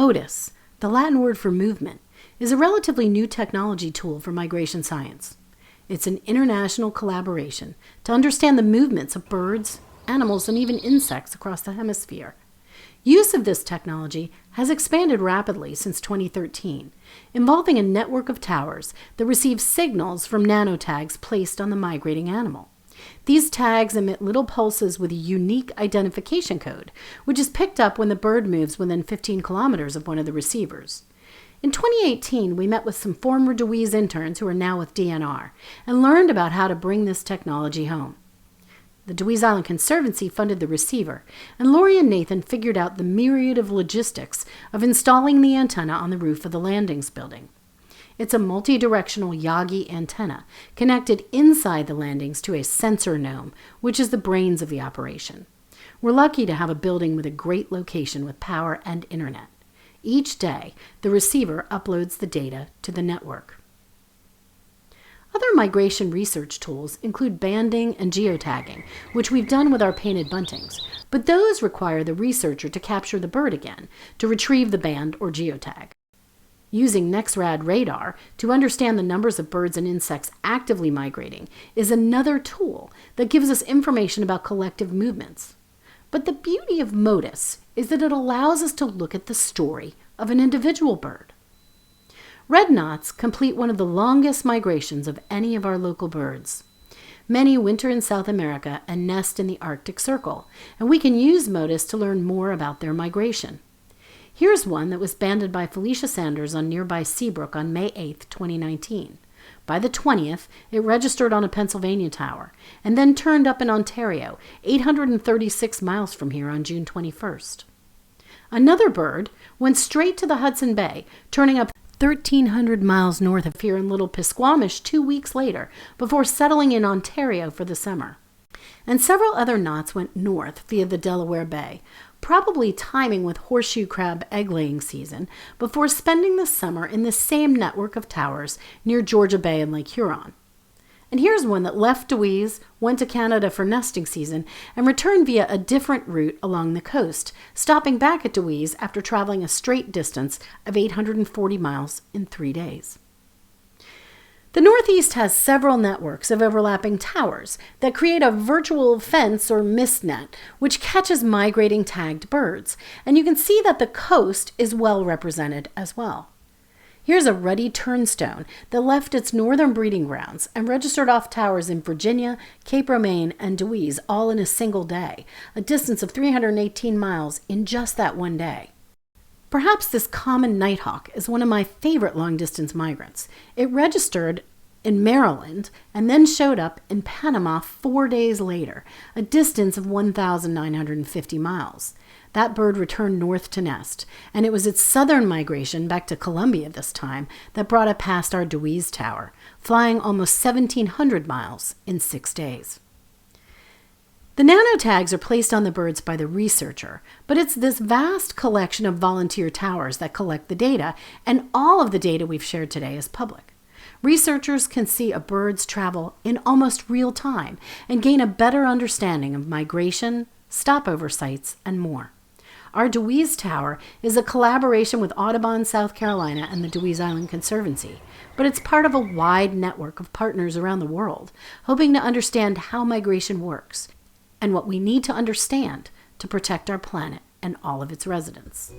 Motus, the Latin word for movement, is a relatively new technology tool for migration science. It's an international collaboration to understand the movements of birds, animals, and even insects across the hemisphere. Use of this technology has expanded rapidly since 2013, involving a network of towers that receive signals from nanotags placed on the migrating animal. These tags emit little pulses with a unique identification code, which is picked up when the bird moves within 15 kilometers of one of the receivers. In 2018, we met with some former Dewees interns who are now with DNR and learned about how to bring this technology home. The Dewees Island Conservancy funded the receiver, and Lori and Nathan figured out the myriad of logistics of installing the antenna on the roof of the landings building. It's a multi-directional Yagi antenna connected inside the landings to a sensor gnome, which is the brains of the operation. We're lucky to have a building with a great location with power and internet. Each day, the receiver uploads the data to the network. Other migration research tools include banding and geotagging, which we've done with our painted buntings, but those require the researcher to capture the bird again to retrieve the band or geotag. Using NexRad radar to understand the numbers of birds and insects actively migrating is another tool that gives us information about collective movements. But the beauty of Motus is that it allows us to look at the story of an individual bird. Red knots complete one of the longest migrations of any of our local birds. Many winter in South America and nest in the Arctic Circle, and we can use Motus to learn more about their migration. Here's one that was banded by Felicia Sanders on nearby Seabrook on May 8, 2019. By the 20th, it registered on a Pennsylvania tower, and then turned up in Ontario, 836 miles from here on June 21st. Another bird went straight to the Hudson Bay, turning up 1,300 miles north of here in Little Pisquamish 2 weeks later, before settling in Ontario for the summer. And several other knots went north via the Delaware Bay, probably timing with horseshoe crab egg-laying season, before spending the summer in the same network of towers near Georgia Bay and Lake Huron. And here's one that left Dewees, went to Canada for nesting season, and returned via a different route along the coast, stopping back at Dewees after traveling a straight distance of 840 miles in 3 days. The Northeast has several networks of overlapping towers that create a virtual fence or mist net, which catches migrating tagged birds, and you can see that the coast is well represented as well. Here's a ruddy turnstone that left its northern breeding grounds and registered off towers in Virginia, Cape Romaine, and Dewees all in a single day, a distance of 318 miles in just that one day. Perhaps this common nighthawk is one of my favorite long-distance migrants. It registered in Maryland and then showed up in Panama 4 days later, a distance of 1,950 miles. That bird returned north to nest, and it was its southern migration back to Columbia this time that brought it past our Dewees Tower, flying almost 1,700 miles in 6 days. The nanotags are placed on the birds by the researcher, but it's this vast collection of volunteer towers that collect the data, and all of the data we've shared today is public. Researchers can see a bird's travel in almost real time and gain a better understanding of migration, stopover sites, and more. Our Dewees Tower is a collaboration with Audubon, South Carolina, and the Dewees Island Conservancy, but it's part of a wide network of partners around the world, hoping to understand how migration works and what we need to understand to protect our planet and all of its residents.